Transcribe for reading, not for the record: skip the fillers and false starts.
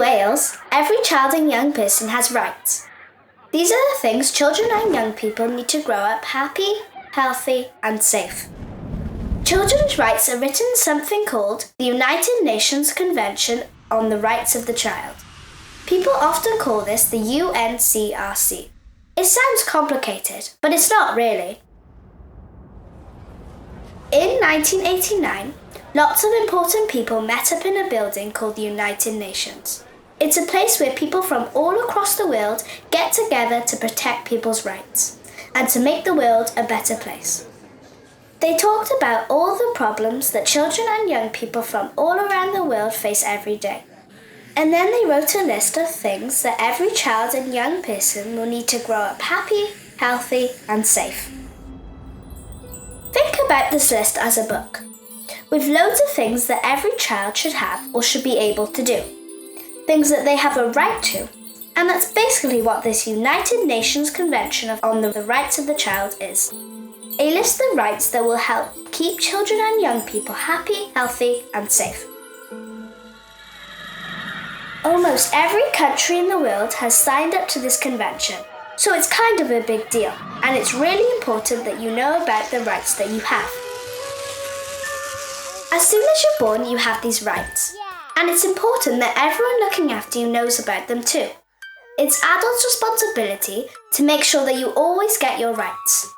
Wales, every child and young person has rights. These are the things children and young people need to grow up happy, healthy, and safe. Children's rights are written in something called the United Nations Convention on the Rights of the Child. People often call this the UNCRC. It sounds complicated, but it's not really. In 1989, lots of important people met up in a building called the United Nations. It's a place where people from all across the world get together to protect people's rights and to make the world a better place. They talked about all the problems that children and young people from all around the world face every day. And then they wrote a list of things that every child and young person will need to grow up happy, healthy, and safe. Think about this list as a book, with loads of things that every child should have or should be able to do. Things that they have a right to, and that's basically what this United Nations Convention on the Rights of the Child is. A list of rights that will help keep children and young people happy, healthy, and safe. Almost every country in the world has signed up to this convention, so it's kind of a big deal, and it's really important that you know about the rights that you have. As soon as you're born, you have these rights, and it's important that everyone looking after you knows about them too. It's adults' responsibility to make sure that you always get your rights.